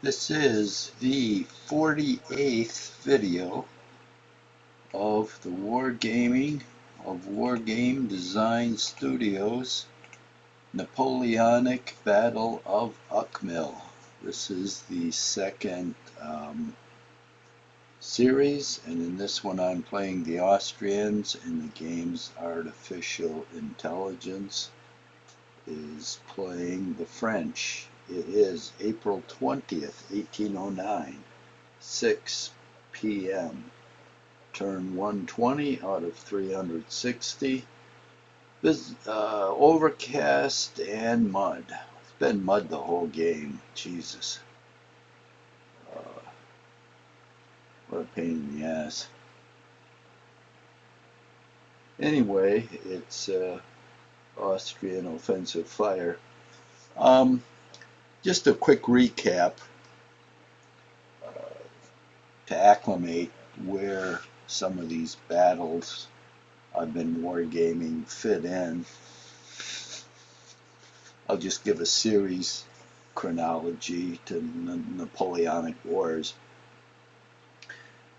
This is the 48th video of the Wargaming of Wargame Design Studios Napoleonic Battle of Eckmuhl. This is the second series, and in this one I'm playing the Austrians, and the game's artificial intelligence is playing the French. It is April 20th, 1809, 6 p.m. Turn 120 out of 360. This overcast and mud. It's been mud the whole game. Jesus. What a pain in the ass. Anyway, it's Austrian offensive fire. Just a quick recap to acclimate where some of these battles I've been wargaming fit in. I'll just give a series chronology to Napoleonic Wars.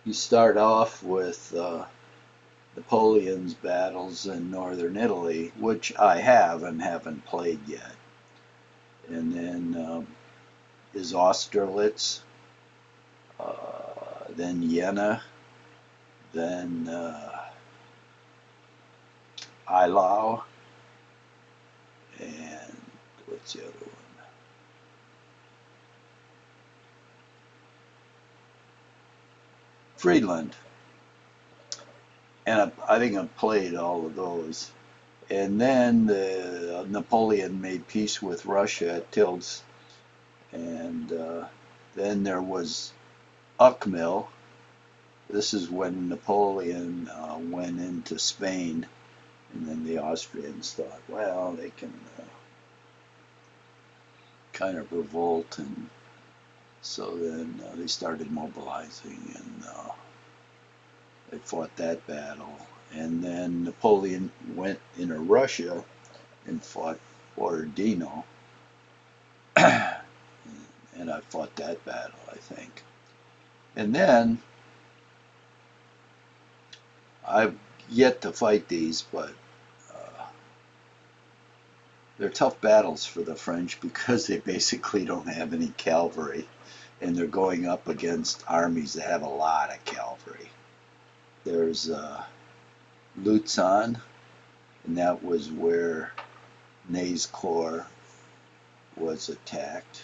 You start off with Napoleon's battles in northern Italy, which I have and haven't played yet. And then is Austerlitz, then Jena, then Eylau, and what's the other one? Friedland. And I think I've played all of those. And then Napoleon made peace with Russia at Tilz. And then there was Eckmuhl. This is when Napoleon went into Spain. And then the Austrians thought, well, they can kind of revolt. And so then they started mobilizing, and they fought that battle. And then Napoleon went into Russia and fought Borodino. And I fought that battle, I think. And then I've yet to fight these, but they're tough battles for the French because they basically don't have any cavalry, and they're going up against armies that have a lot of cavalry. There's Lutzen, and that was where Ney's Corps was attacked.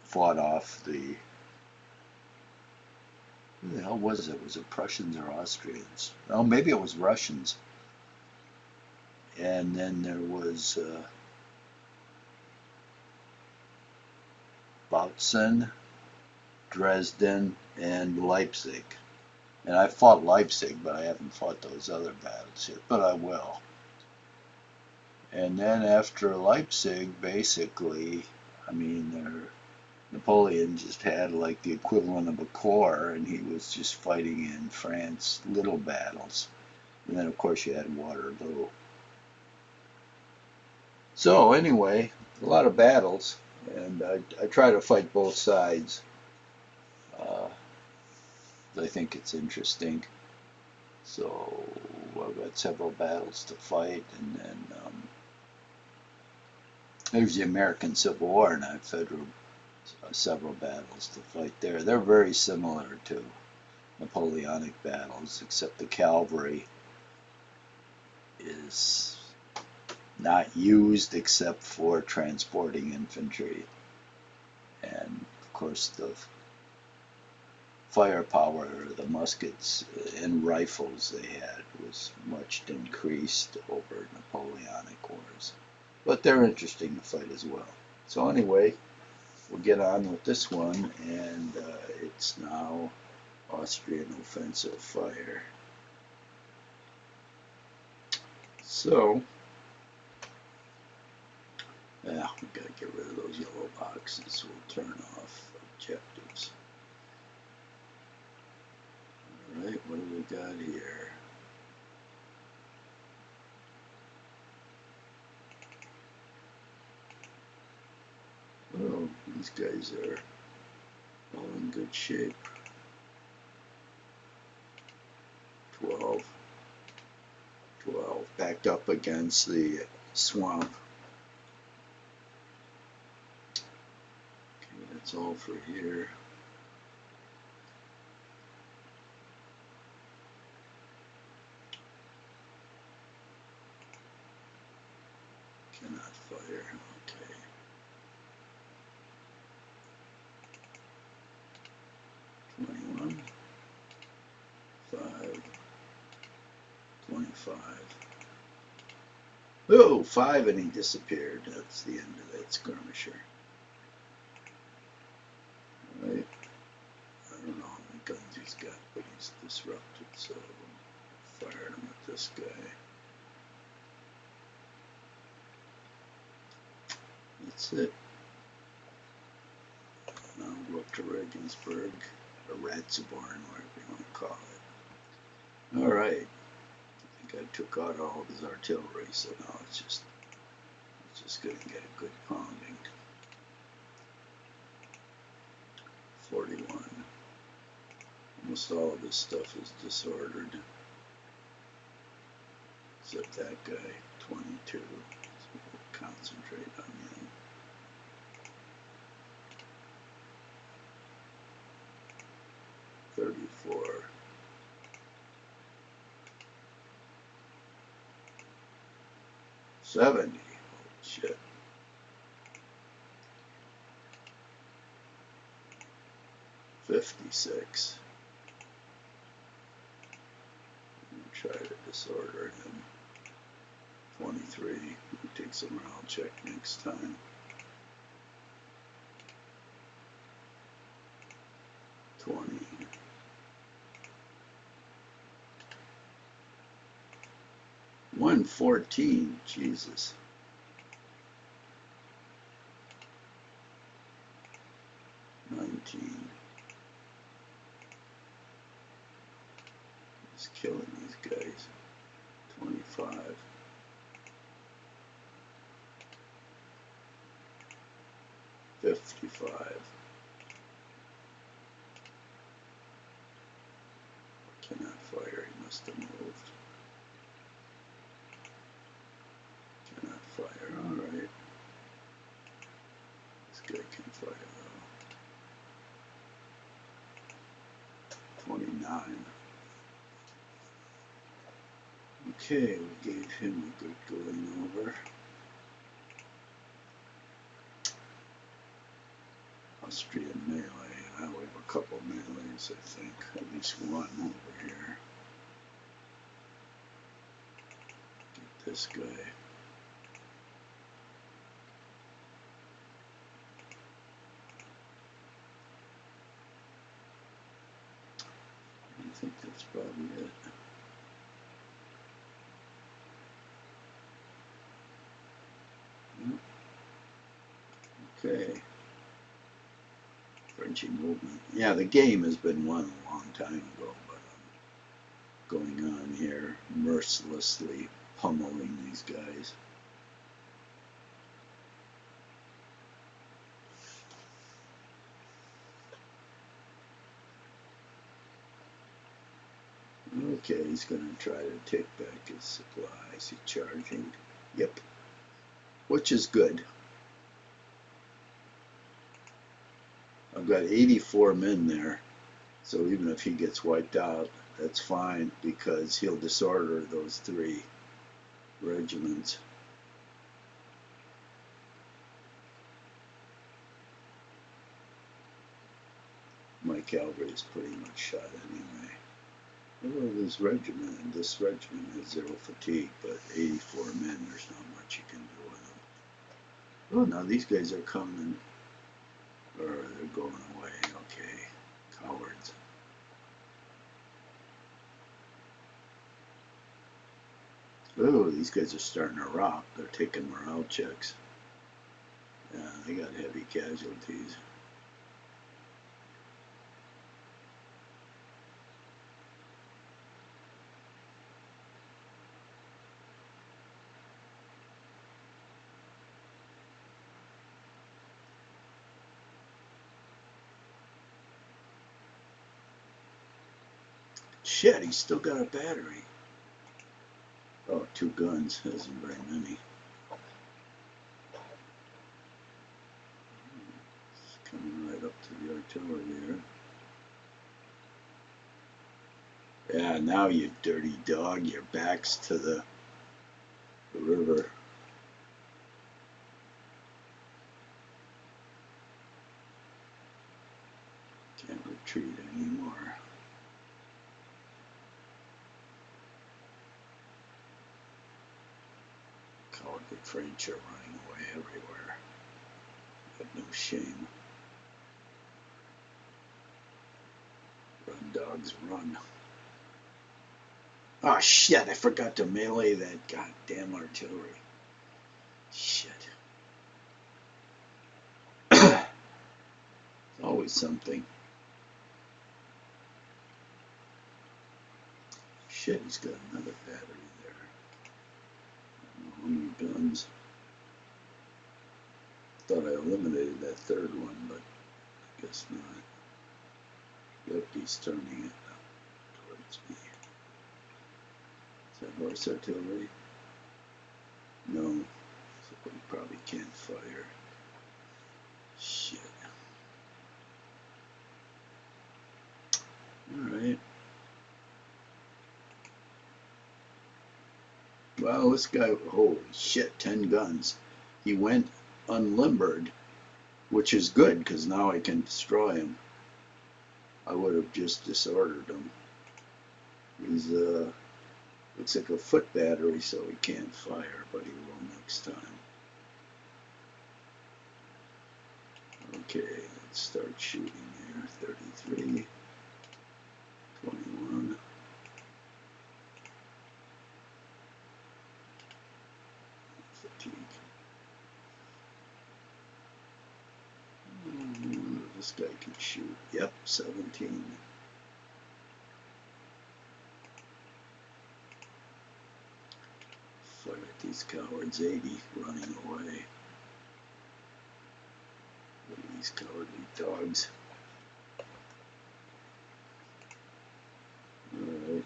Fought off the, who the hell was it? Was it Prussians or Austrians? Oh, maybe it was Russians. And then there was Bautzen, Dresden, and Leipzig. And I fought Leipzig, but I haven't fought those other battles yet, but I will. And then after Leipzig, basically, I mean, Napoleon just had like the equivalent of a corps, and he was just fighting in France, little battles. And then, of course, you had Waterloo. So anyway, a lot of battles, and I try to fight both sides. I think it's interesting. So I've got several battles to fight, and then there's the American Civil War, and I've fought several battles to fight there. They're very similar to Napoleonic battles, except the cavalry is not used except for transporting infantry. And of course the firepower, the muskets and rifles they had was much increased over Napoleonic wars. But they're interesting to fight as well. So anyway, we'll get on with this one, and it's now Austrian offensive fire. So, yeah, we gotta get rid of those yellow boxes. We'll turn off objectives. Alright, what do we got here? These guys are all in good shape. 12. Backed up against the swamp. Okay, that's all for here. Cannot fire. Okay. 21. 5. 25. Oh, 5 and he disappeared. That's the end of that skirmisher. Alright. I don't know how many guns he's got, but he's disrupted, so fired him at this guy. That's it. Now go up to Regensburg, or Ratzeborn, whatever you want to call it. Alright. I think I took out all of his artillery, so now it's just going to get a good pounding. 41. Almost all of this stuff is disordered, except that guy, 22. So we'll concentrate on him. 34. 70. Holy shit. 56. Try to disorder him. 23. We'll take some morale check next time. 20. 114. Jesus. 19. He's killing these guys. 25. 55. Cannot fire, he must have moved. Cannot fire, alright. This guy can fire though. 29. Okay, we gave him a good going over. Austrian melee. We have a couple melees, I think. At least one over here. Get this guy. I think that's probably it. Okay. Frenchy movement. Yeah, the game has been won a long time ago, but I'm going on here mercilessly pummeling these guys. Okay, he's going to try to take back his supplies. He's charging. Yep. Which is good. I've got 84 men there, so even if he gets wiped out, that's fine, because he'll disorder those 3 regiments. My cavalry is pretty much shot anyway. Well, this regiment has 0 fatigue, but 84 men, there's not much you can do with them. Oh, now these guys are coming. Or they're going away. Okay. Cowards. Oh, these guys are starting to rock. They're taking morale checks. Yeah, they got heavy casualties. Shit, he's still got a battery. Oh, 2 guns. Isn't very many. It's coming right up to the artillery there. Yeah, now you dirty dog. Your back's to the river. Can't retreat anymore. Cowardly French are running away everywhere. Have no shame. Run, dogs, run. Oh shit, I forgot to melee that goddamn artillery. Shit. It's always something. Shit, he's got another battery there. I don't know how many guns. Thought I eliminated that third one, but I guess not. Yep, he's turning it up towards me. Is that horse artillery? No, so he probably can't fire. Shit. Alright. Well, this guy, holy shit, 10 guns. He went unlimbered, which is good because now I can destroy him. I would have just disordered him. He's looks like a foot battery, so he can't fire, but he will next time. Okay, let's start shooting here. 33, 21. Fatigue. This guy can shoot. Yep, 17. Fire at these cowards. 80 running away. Look at these cowardly dogs. Alright.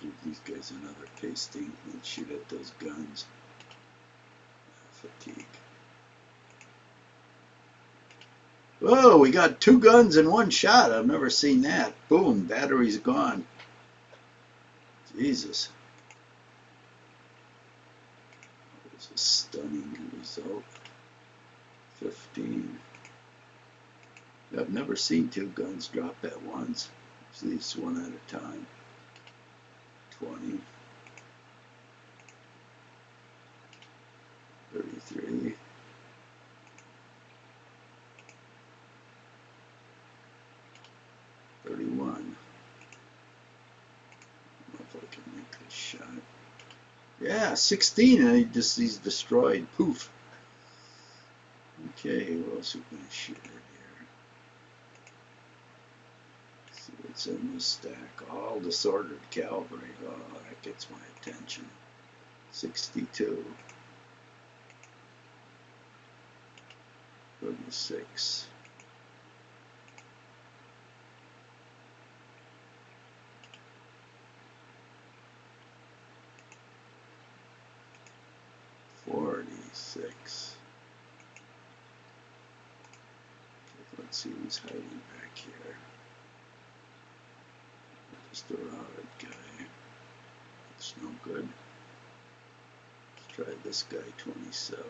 Give these guys another pasting and shoot at those guns. Fatigue. Whoa, we got 2 guns in one shot. I've never seen that. Boom, battery's gone. Jesus. That was a stunning result. 15. I've never seen 2 guns drop at once. At least one at a time. 20. 33. 31. I don't know if I can make this shot. Yeah, 16, and he's destroyed. Poof. Okay, what else are we going to shoot at here? Let's see what's in this stack. All disordered cavalry. Oh, that gets my attention. 62. 36. 46. Let's see who's hiding back here. Just a routed guy. That's no good. Let's try this guy, 27.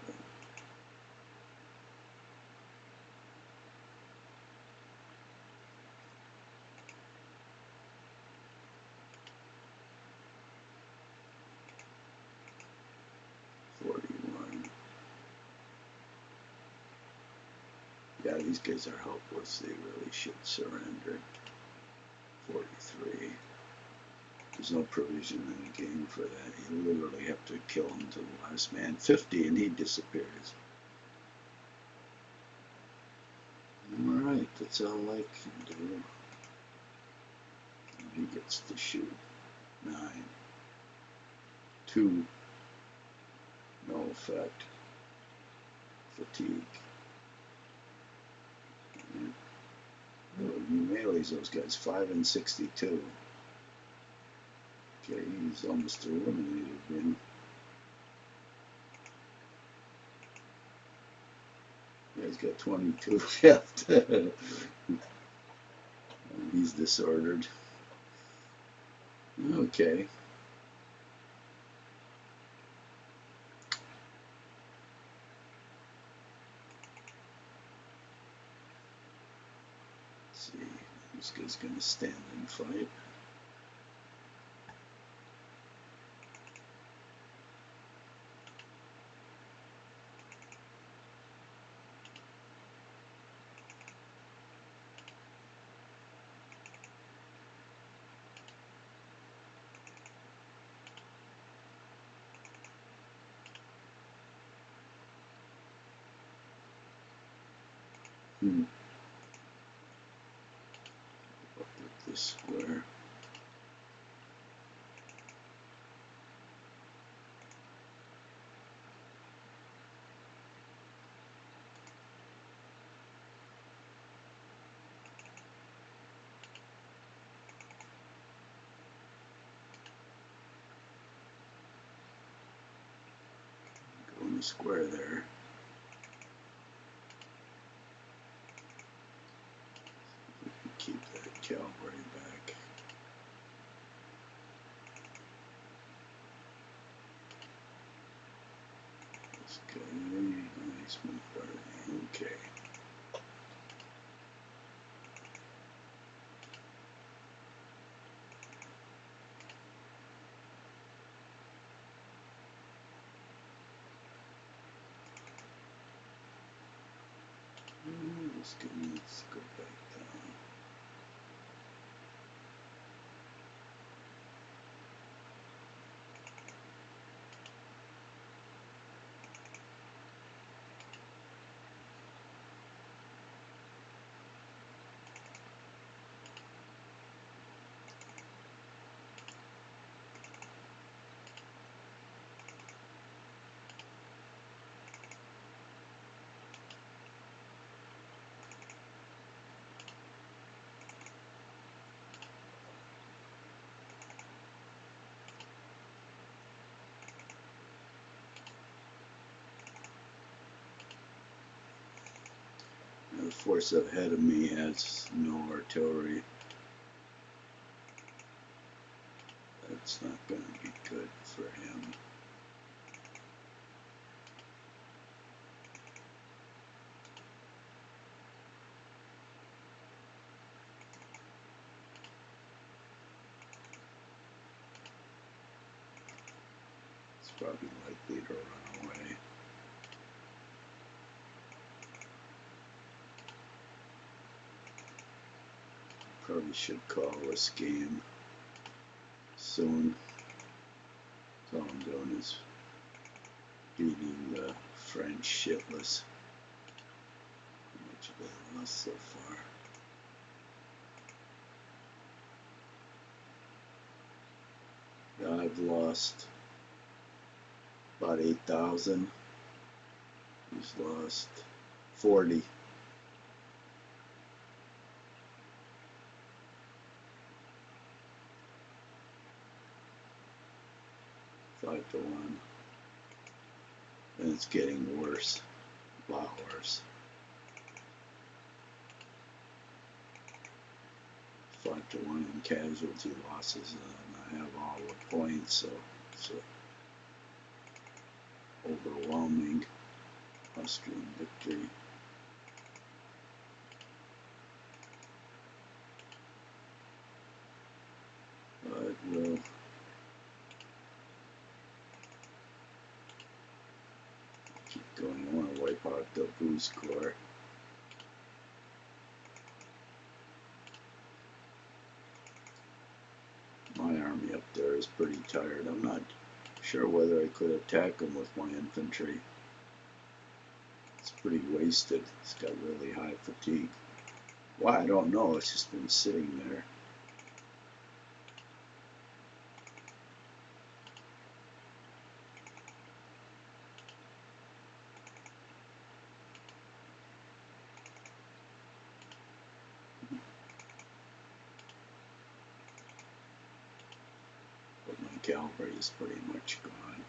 41. Yeah, these guys are helpless. They really should surrender. 43. There's no provision in the game for that. You literally have to kill him to the last man. 50 and he disappears. Alright, that's all I can do. He gets to shoot. 9. 2. No effect. Fatigue. Oh, he melees those guys. 5 and 62. Okay, he's almost eliminated him. Yeah, he's got 22 left. He's disordered. Okay. Let's see. This guy's going to stand and fight. Hmm. Up at this square. Go in the square there. Keep that cavalry back. This guy, nice move party. Okay. This guy needs to go back down. The force ahead of me has no artillery. That's not going to be good for him. It's probably likely to run away. Probably should call this game soon. So all I'm doing is beating the French shitless. How much have they lost so far? I've lost about 8,000. He's lost 40. Five to one. And it's getting worse. A lot worse. 5 to one in casualty losses, and I have all the points, so it's an overwhelming Austrian victory. But we'll keep going. I want to wipe out the boost corps. My army up there is pretty tired. I'm not sure whether I could attack them with my infantry. It's pretty wasted. It's got really high fatigue. Why, I don't know. It's just been sitting there. cavalry is pretty much gone.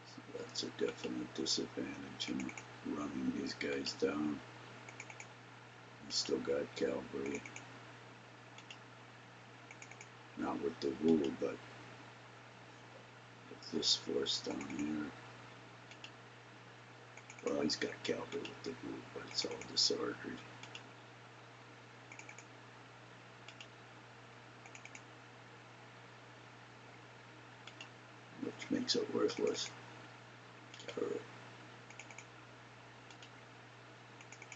So that's a definite disadvantage in running these guys down. He's still got cavalry. Not with the rule, but with this force down here. Well, he's got cavalry with the rule, but it's all disordered. Which makes it worthless.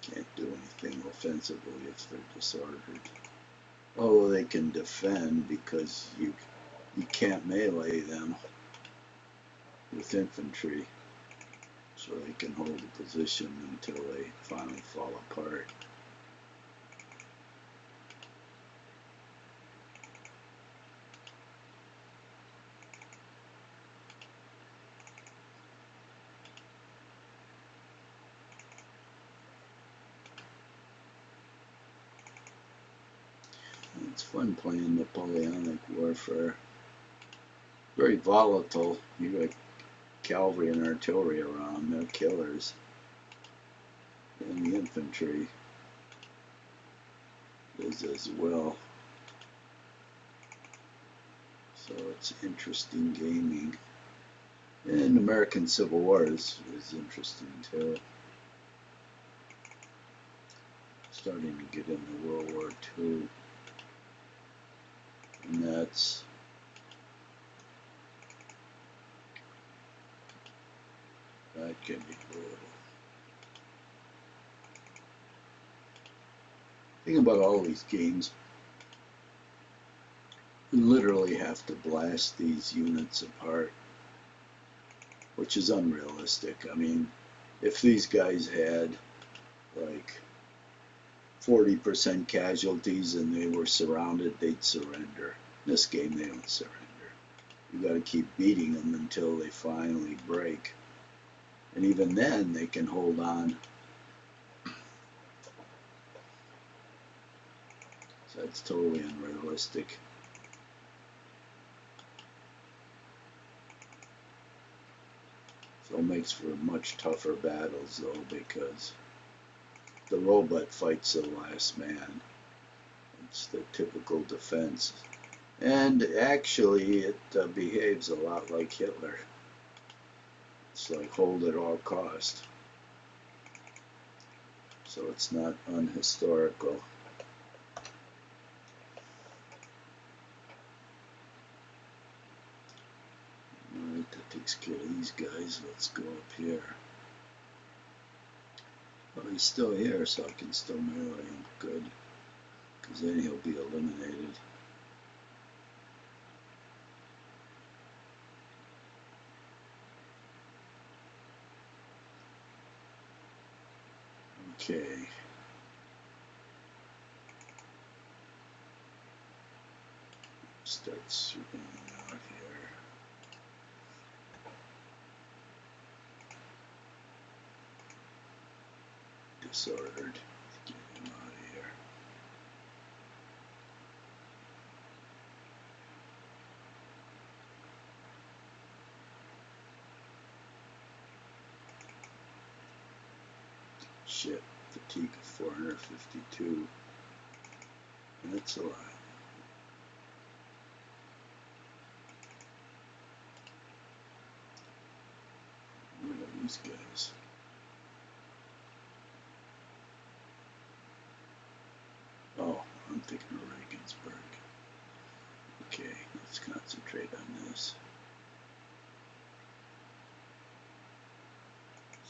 Can't do anything offensively if they're disordered. Oh, they can defend because you can't melee them with infantry, so they can hold a position until they finally fall apart. It's fun playing Napoleonic warfare. Very volatile. You got cavalry and artillery around, they're killers. And the infantry is as well. So it's interesting gaming. And American Civil War is interesting too. Starting to get into World War II. And that can be brutal. The thing about all these games, you literally have to blast these units apart, which is unrealistic. I mean, if these guys had like 40% casualties and they were surrounded, they'd surrender. In this game, they don't surrender. You got to keep beating them until they finally break. And even then, they can hold on. So that's totally unrealistic. So it makes for much tougher battles, though, because the robot fights the last man. It's the typical defense. And actually, it behaves a lot like Hitler. It's like hold at all cost. So it's not unhistorical. Alright, that takes care of these guys. Let's go up here. Oh, he's still here, so I can still melee him. Good. Because then he'll be eliminated. Okay. Start swinging out here. Disordered. Get him out of here. Shit. Fatigue of 452. That's a lot. Where are these guys? Oh, I'm thinking of Regensburg. Okay, let's concentrate on this.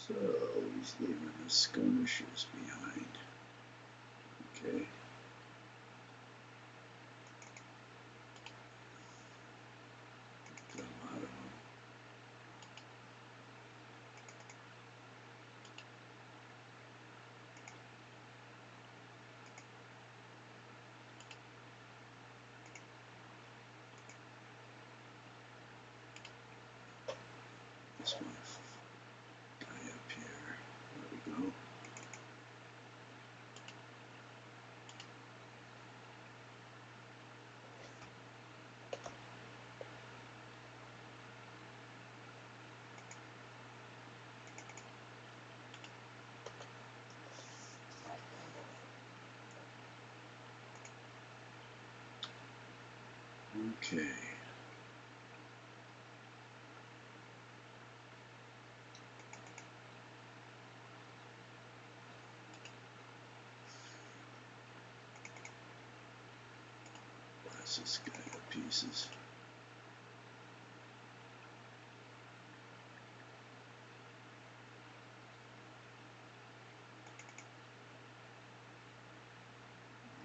So he's leaving the skirmishers behind. Okay. Got a lot of them. This one guy up here. There we go. Okay. Blast this guy to pieces.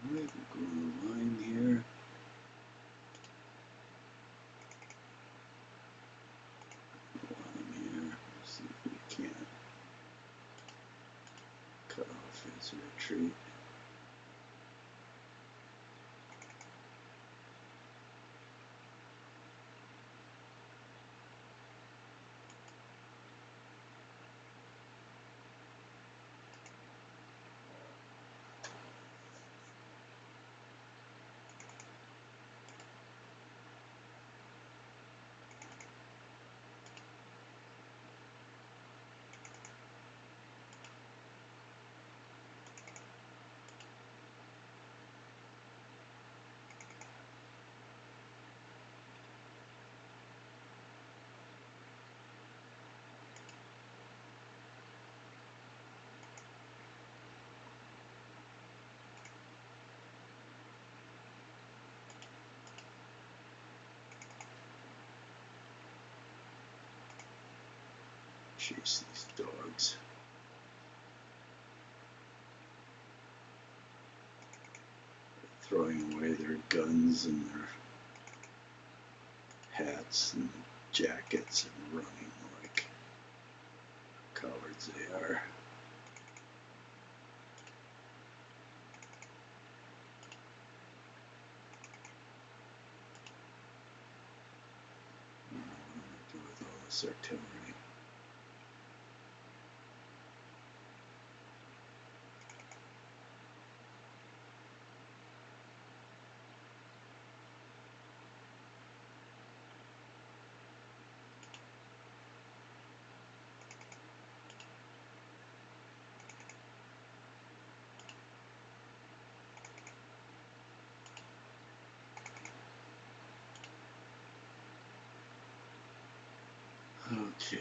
Alright, we'll go on the line here. Line here. See if we can't cut off his retreat. Chase these dogs. Throwing away their guns and their hats and jackets and running like cowards they are. I don't know what I'm going to do with all this artillery. Okay.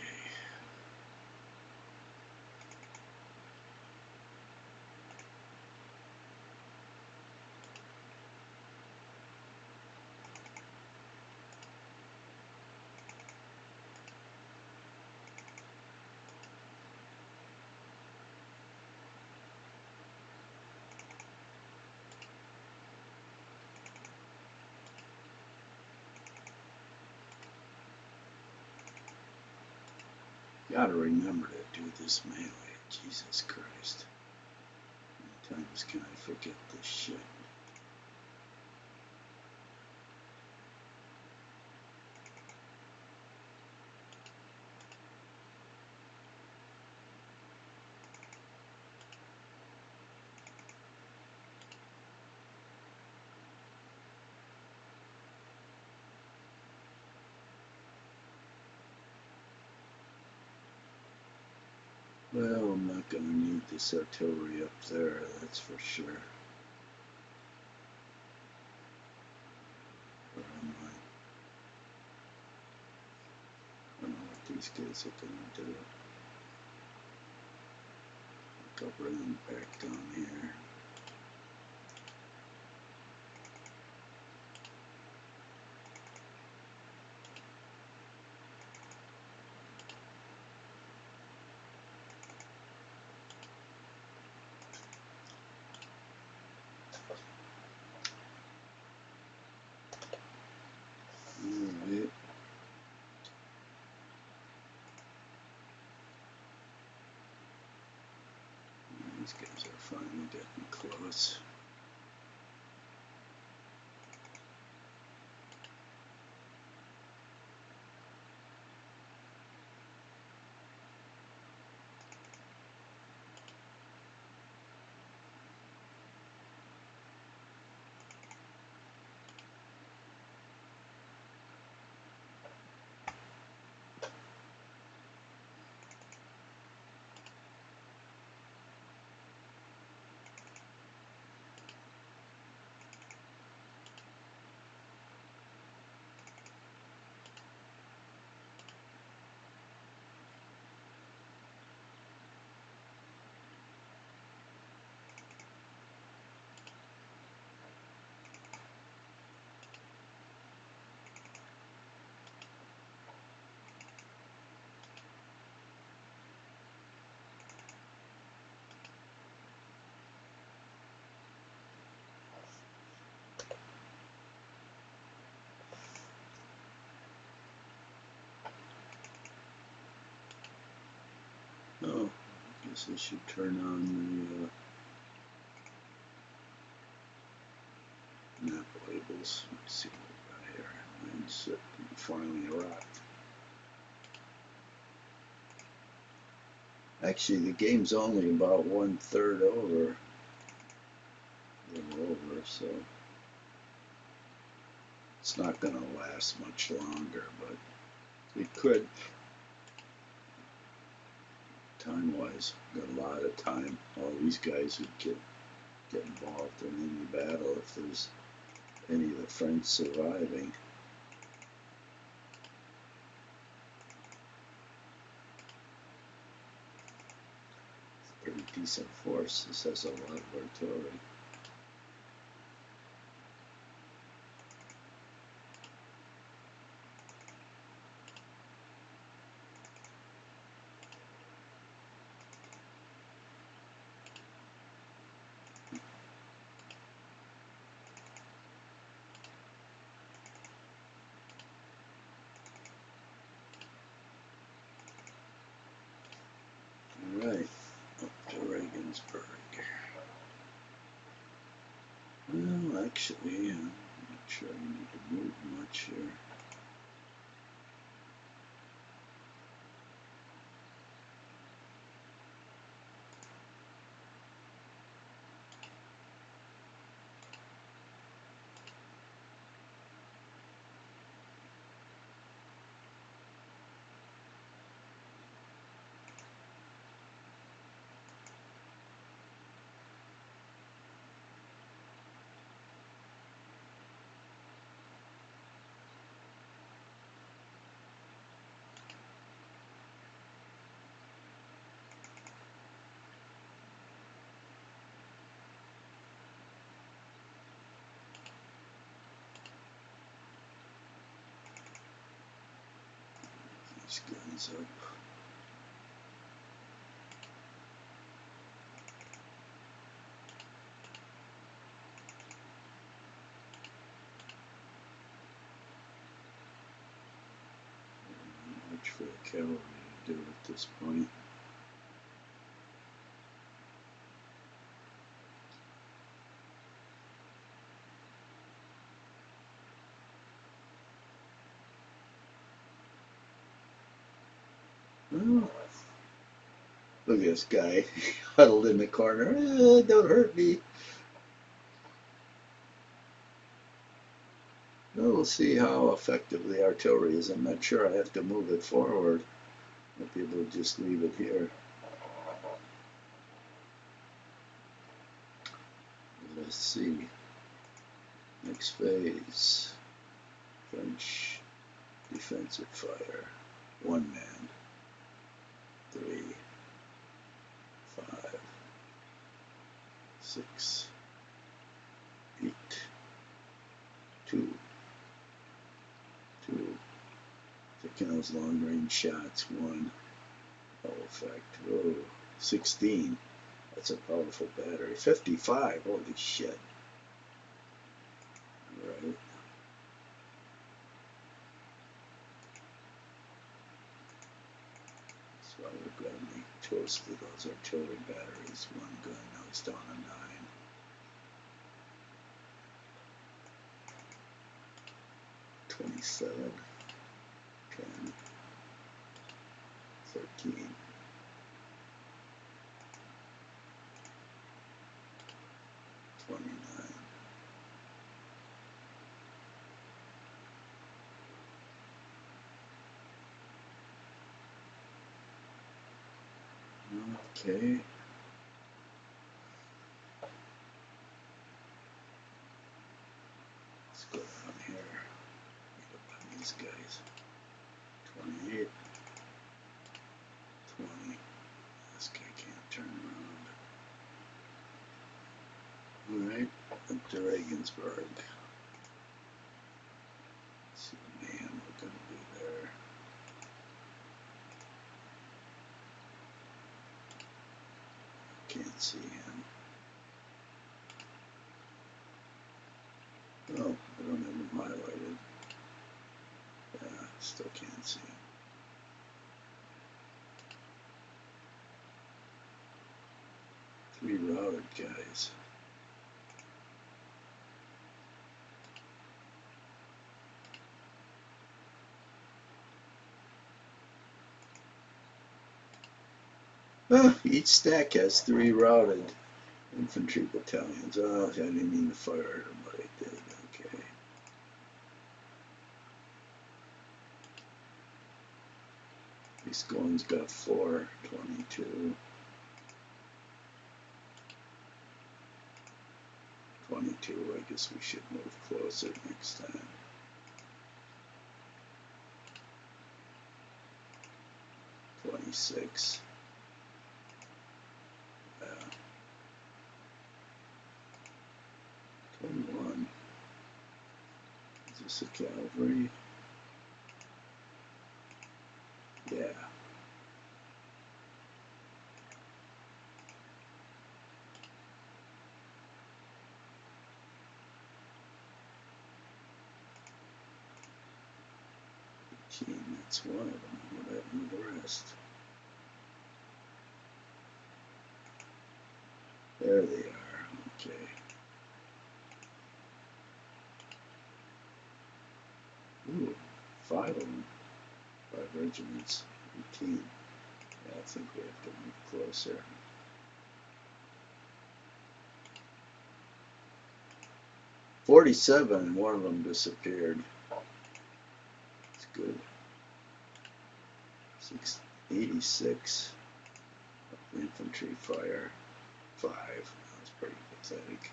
Gotta remember to do this melee. Jesus Christ. How many times can I forget this shit? Well, I'm not gonna need this artillery up there, that's for sure. Or am I? I don't know what these guys are gonna do. I'll bring them back down here. Alright. These guys are finally getting close. guess I should turn on the map labels. Let's see what we got here. Mindset finally arrived. Actually, the game's only about 1/3 over. A little over, so it's not going to last much longer, but it could. Time-wise, got a lot of time. All these guys who get involved in any battle if there's any of the French surviving. It's a pretty decent force. This has a lot of artillery. Alright, up to Regensburg. Well, actually, I'm not sure I need to move much here. These guns up. Not much for the cavalry to do at this point. Well, look at this guy huddled in the corner. Don't hurt me. Well, we'll see how effective the artillery is. I'm not sure I have to move it forward. I'll be able to just leave it here. Let's see. Next phase. French defensive fire. 1 man. 3, 5, 6, 8, 2, 2. Taking those long range shots. 1. Oh, effect. Oh, 16. That's a powerful battery. 55. Holy shit. Alright. So we're going to make toast to those artillery batteries. 1 gun. Now it's down to 9. 27. 10. 13. 29. Okay. Let's go down here. Get up on these guys. 28. 20. This guy can't turn around. Alright, up to Regensburg. Let's see the man we're going to do there. Can't see him. Oh, I don't have him highlighted. Yeah, still can't see him. Three routed guys. Each stack has 3 routed infantry battalions. Oh, I didn't mean to fire at them, but I did. Okay. This one's got 4, 22. 22, I guess we should move closer next time. '26. 21. Is this a cavalry? Yeah. That's one of them. What happened to the rest? There they are. Okay. Ooh, 5 of them. 5 regiments. 18. Yeah, I think we have to move closer. '47. One of them disappeared. It's good. 86. Infantry fire. 5. That's pretty pathetic.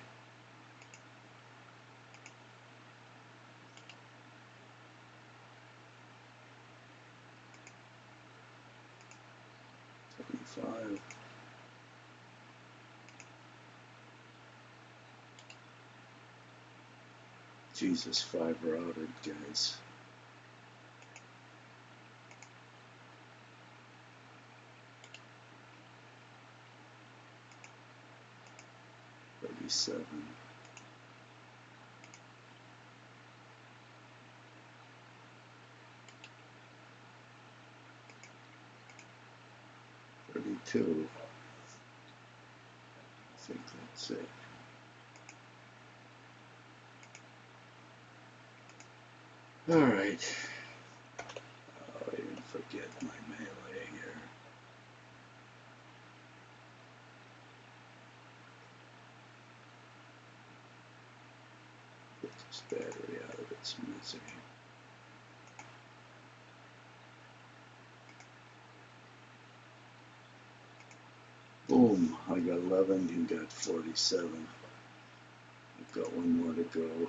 '75. Jesus, 5 routed guys. '37. 32. I think that's it. All right. Oh, I didn't forget my melee here. Get this battery out of its misery. Boom, I got 11, you got 47. I've got one more to go.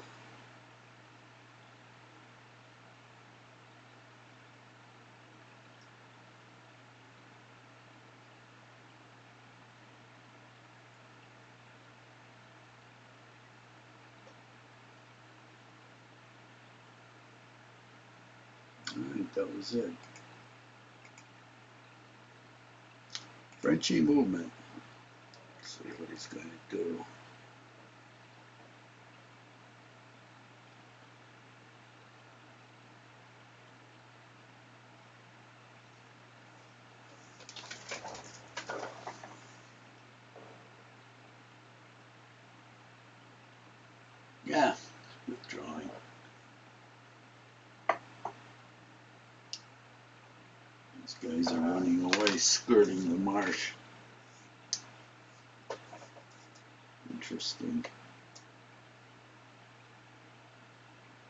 Alright, that was it. Frenchy movement. Let's see what he's going to do. Yeah, withdrawing. These guys are running away, skirting the marsh. Interesting.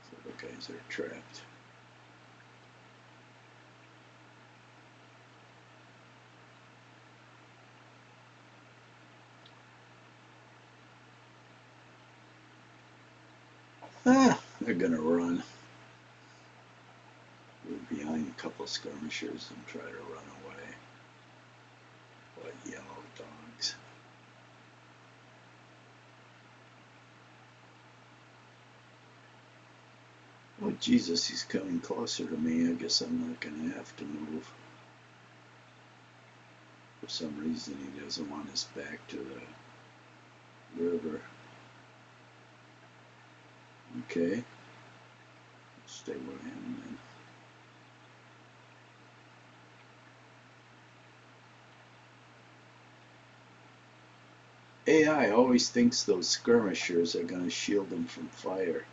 So the guys are trapped. They're gonna run. We're behind a couple skirmishers and try to run away. What yellow dogs. Oh Jesus, he's coming closer to me. I guess I'm not gonna have to move. For some reason he doesn't want us back to the river. Okay. Stay with him then. AI always thinks those skirmishers are going to shield them from fire.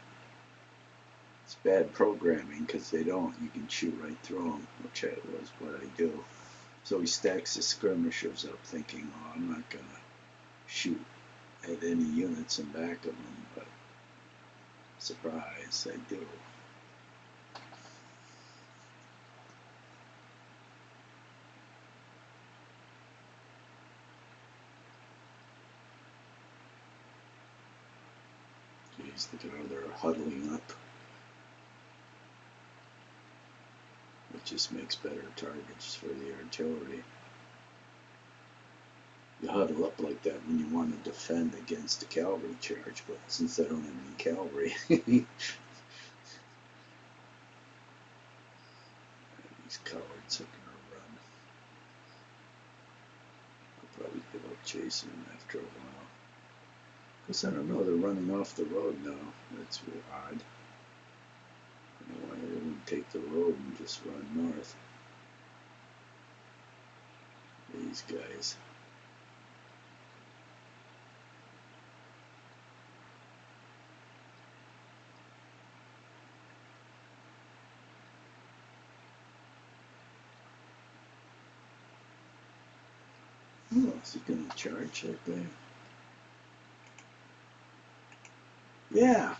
It's bad programming because they don't. You can shoot right through them, which was what I do. So he stacks the skirmishers up thinking, oh, I'm not going to shoot at any units in back of them, but surprise, I do. Jeez, look at how they're huddling up. It just makes better targets for the artillery. You huddle up like that when you want to defend against a cavalry charge, but since I don't have any cavalry, these cowards are going to run. I'll probably give up chasing them after a while. Because I don't know, they're running off the road now. That's odd. I don't know why they wouldn't take the road and just run north. These guys. Oh, is he going to charge that thing? Yeah.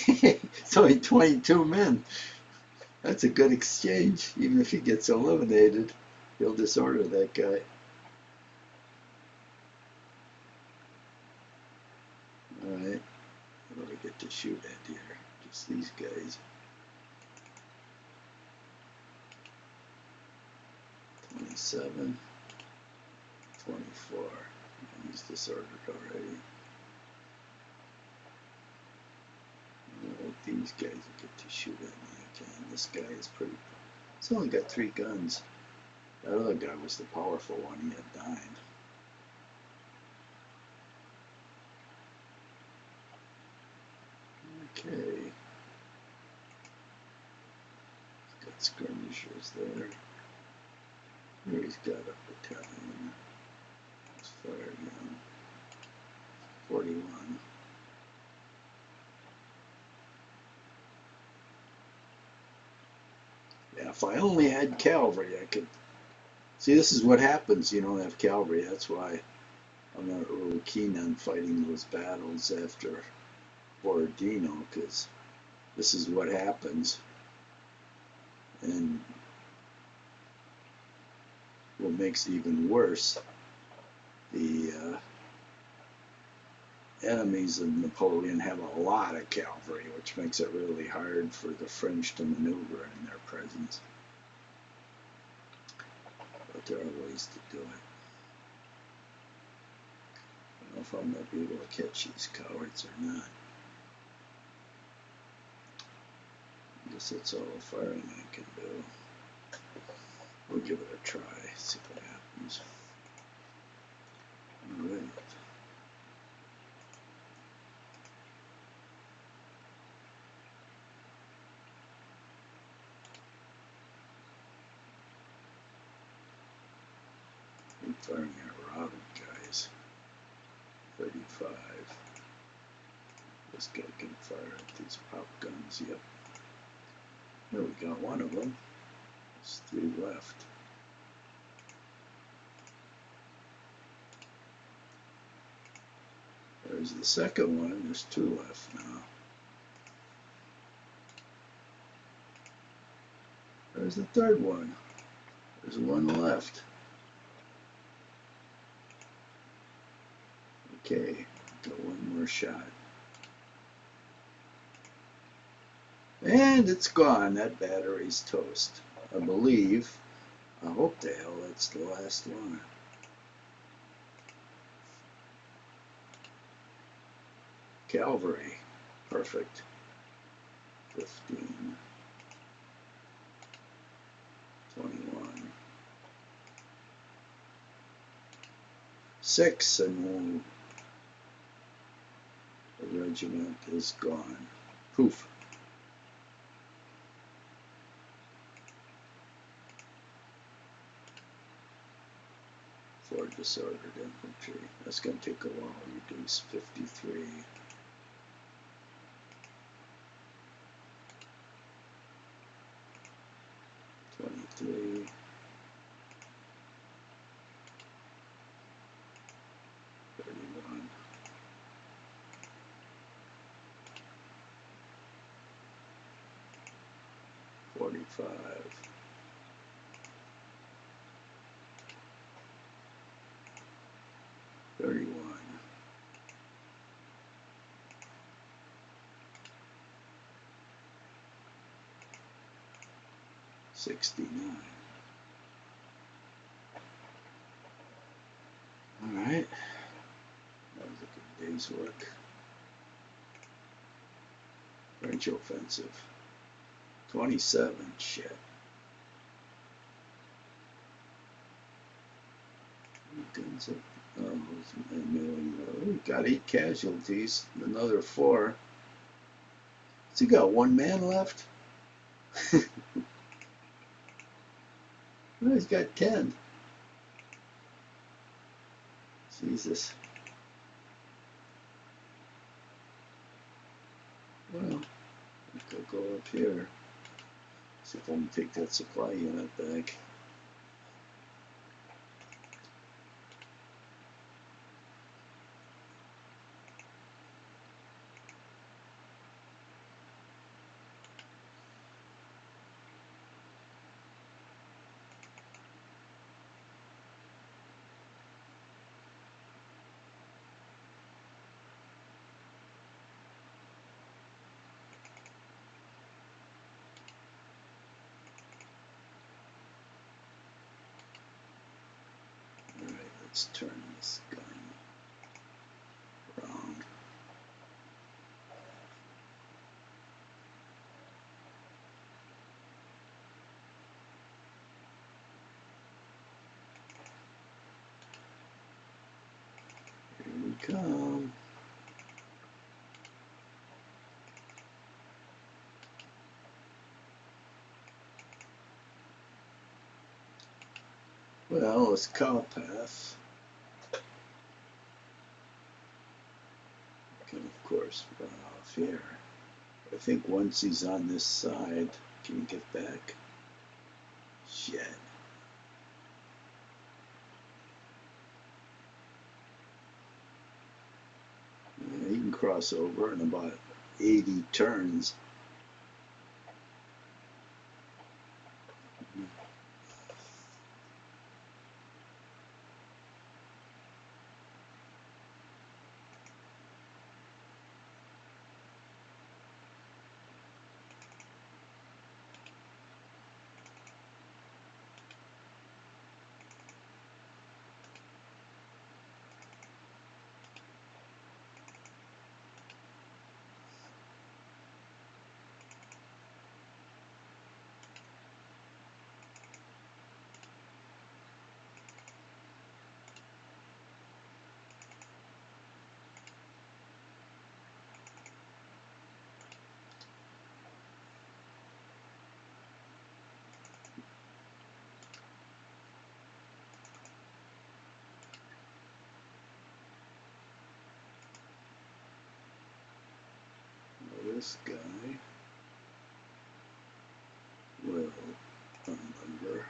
It's only 22 men. That's a good exchange. Even if he gets eliminated, he'll disorder that guy. Alright. What do I get to shoot at here? Just these guys. 27. 24. He's disordered already. These guys will get to shoot at me again. This guy is pretty. He's only got 3 guns. That other guy was the powerful one. He had 9. Okay. He's got skirmishers there. Here he's got a battalion. Let's fire again. 41. Yeah, if I only had cavalry, I could. See, this is what happens. You don't have cavalry. That's why I'm not really keen on fighting those battles after Borodino, because this is what happens. And what makes it even worse, the enemies of Napoleon have a lot of cavalry, which makes it really hard for the French to maneuver in their presence. But there are ways to do it. I don't know if I'm going to be able to catch these cowards or not. I guess that's all the firing I can do. We'll give it a try, see what happens. Alright. I'm firing at Robin, guys. 35. This guy can fire at these pop guns, yep. There we got one of them. There's 3 left. There's the second one. There's 2 left now. There's the third one. There's 1 left. Okay, got 1 more shot. And it's gone. That battery's toast. I believe. I hope the hell that's the last one. Cavalry. Perfect. 15. 21. 6, and the regiment is gone. Poof. disordered infantry. That's going to take a while. Reduce 53. 23. 31. 45. 31. 69. All right. That was a good day's work. French offensive. 27. Shit. Guns up. Oh, we got 8 casualties. Another 4. So you got 1 man left? Oh, he's got 10. Jesus. Well, we could go up here. See if I can take that supply unit back. Alright, let's turn this gun around. Here we come. Well, it's Cowpath. Can of course run off here. I think once he's on this side, can you get back? Shit. Yeah, he can cross over in about 80 turns. This guy will remember.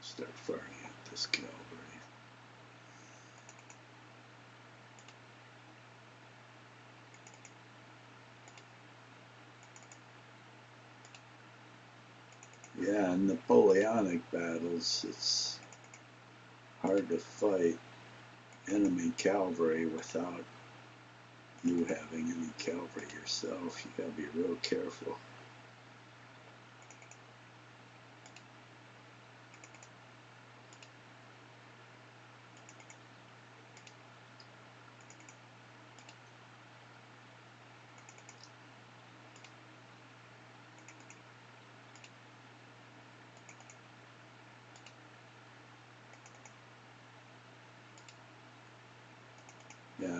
Start firing at this cavalry. Yeah, in Napoleonic battles, it's hard to fight enemy cavalry without you having any cavalry yourself. You gotta be real careful.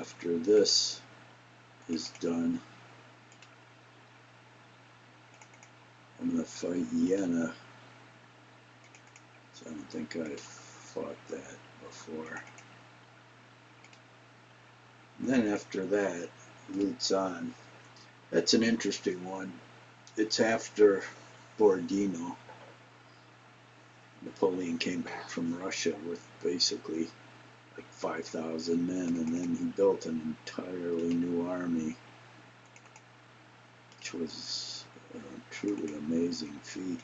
After this is done, I'm going to fight Jena. I don't think I fought that before. And then after that, Luzon. That's an interesting one. It's after Borodino. Napoleon came back from Russia with basically like 5,000 men, and then he built an entirely new army, which was a truly amazing feat.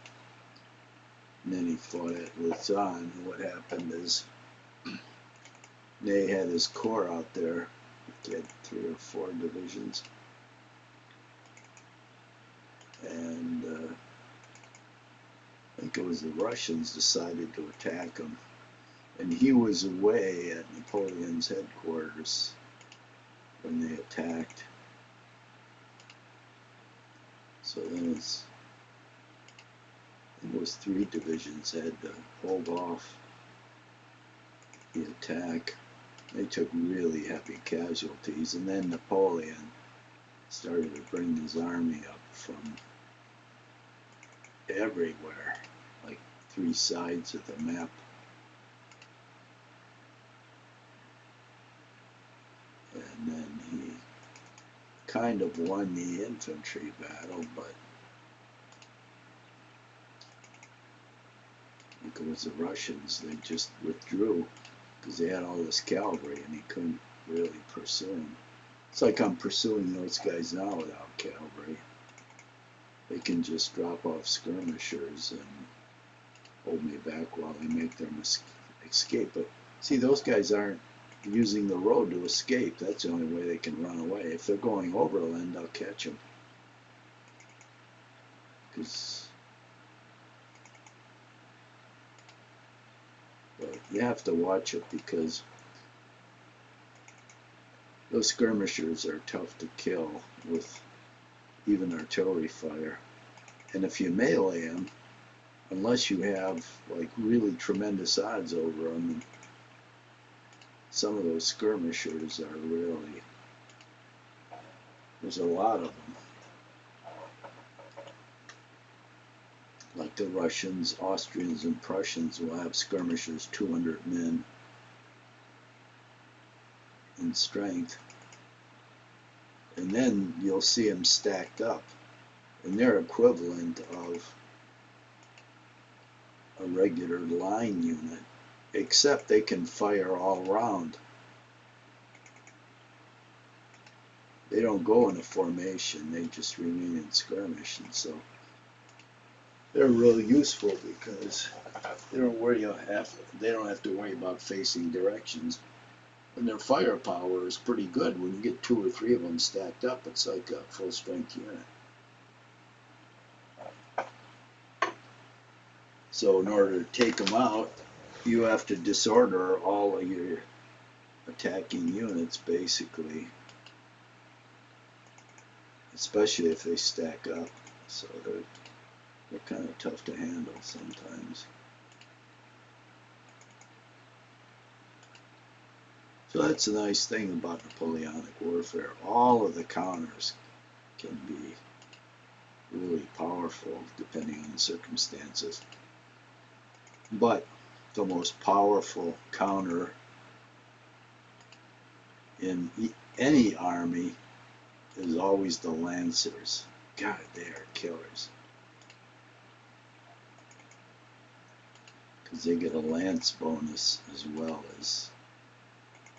And then he fought at Luzon, and what happened is Ney had his corps out there. He had 3 or 4 divisions, and I think it was the Russians decided to attack him. And he was away at Napoleon's headquarters when they attacked. So then it was 3 divisions had to hold off the attack. They took really heavy casualties, and then Napoleon started to bring his army up from everywhere, like 3 sides of the map. And then he kind of won the infantry battle, but I think it was the Russians, they just withdrew because they had all this cavalry and he couldn't really pursue them. It's like I'm pursuing those guys now without cavalry. They can just drop off skirmishers and hold me back while they make their escape. But see, those guys aren't using the road to escape. That's the only way they can run away. If they're going overland, I'll catch them. But you have to watch it because those skirmishers are tough to kill with even artillery fire. And if you melee them, unless you have like really tremendous odds over them, and some of those skirmishers are really, there's a lot of them. Like the Russians, Austrians, and Prussians will have skirmishers 200 men in strength. And then you'll see them stacked up. And they're equivalent of a regular line unit, except they can fire all around. They don't go in a formation, they just remain in skirmish, and so they're really useful because they don't have to worry about facing directions, and their firepower is pretty good. When you get 2 or 3 of them stacked up, it's like a full strength unit. So in order to take them out, you have to disorder all of your attacking units, basically, especially if they stack up. So they're kind of tough to handle sometimes. So that's the nice thing about Napoleonic warfare. All of the counters can be really powerful depending on the circumstances. But the most powerful counter in any army is always the Lancers. God, they are killers. Because they get a lance bonus as well as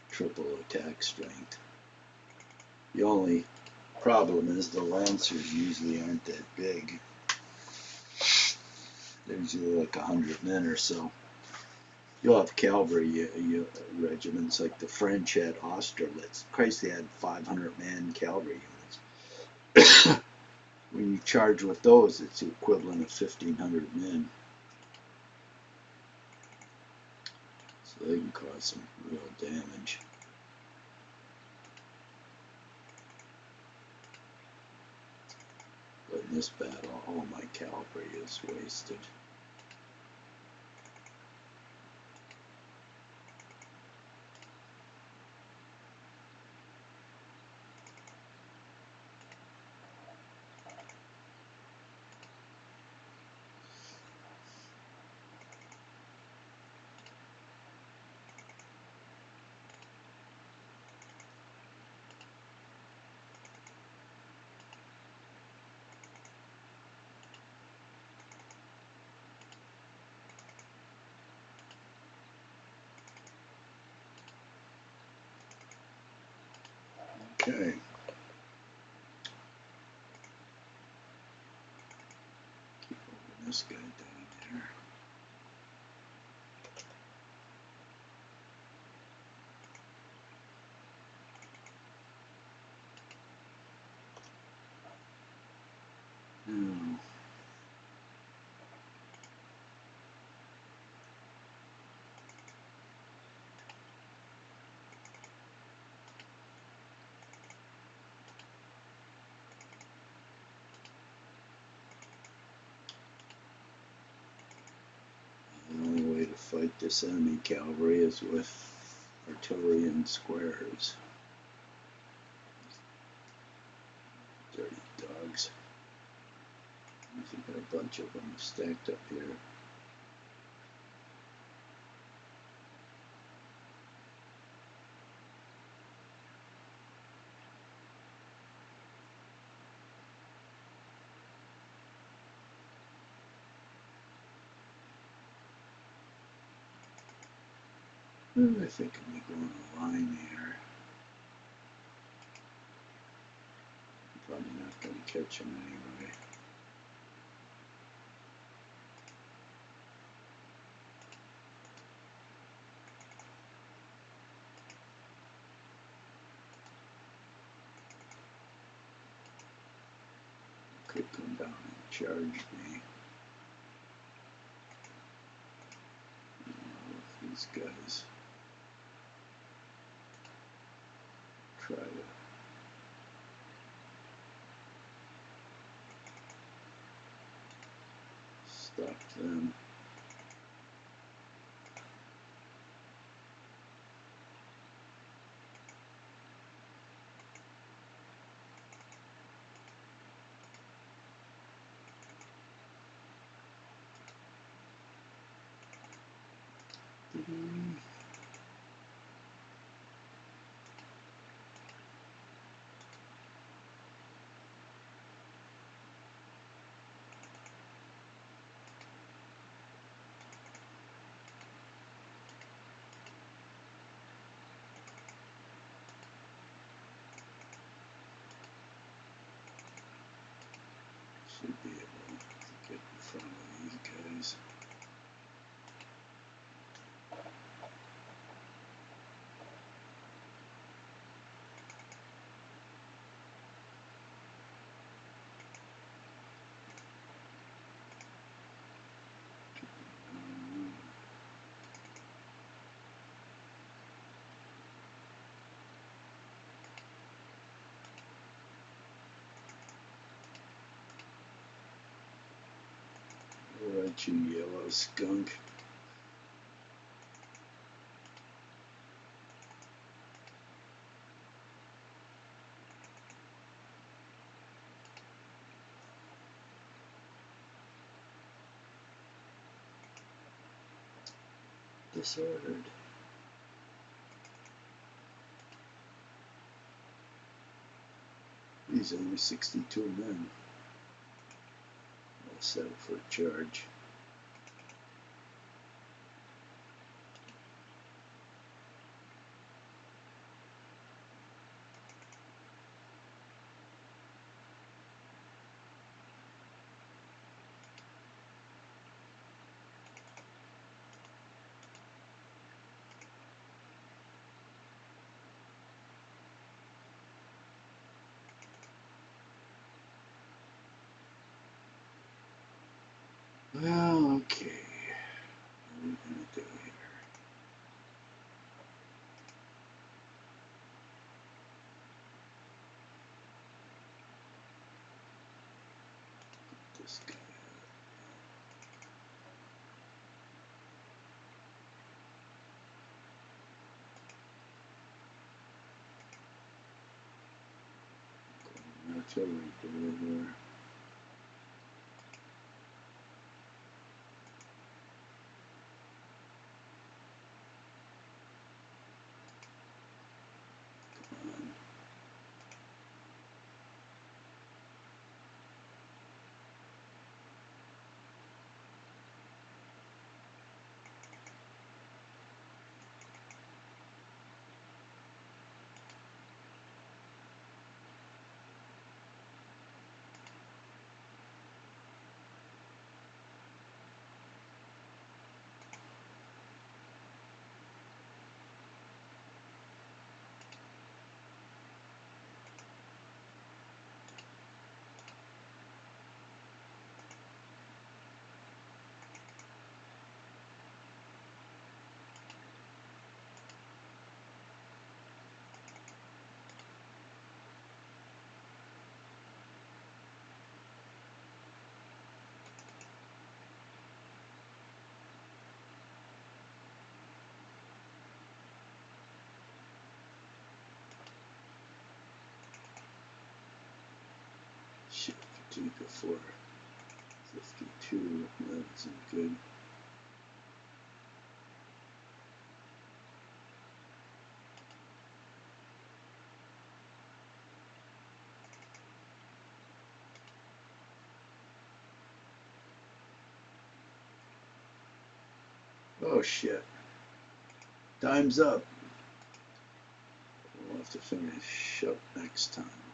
triple attack strength. The only problem is the Lancers usually aren't that big. They're usually like 100 men or so. You'll have cavalry regiments like the French had Austerlitz. Christ, they had 500-man cavalry units. When you charge with those, it's the equivalent of 1,500 men. So they can cause some real damage. But in this battle, all my cavalry is wasted. Okay. Keep moving this guy down here. Now, the only way to fight this enemy cavalry is with artillery in squares. Dirty dogs. We've got a bunch of them stacked up here. I think I'm going to go on a line here. I'm probably not going to catch him anyway. Could come down and charge me. These guys try to stop them. Should be able to get in front of these guys. Alright, you yellow skunk. Disordered. He's only 62 men. I'll set up for a charge. Well, okay. What are we going to do here? This guy. Artillery deliver. think a 452, that isn't good. Oh shit. Time's up. We'll have to finish up next time.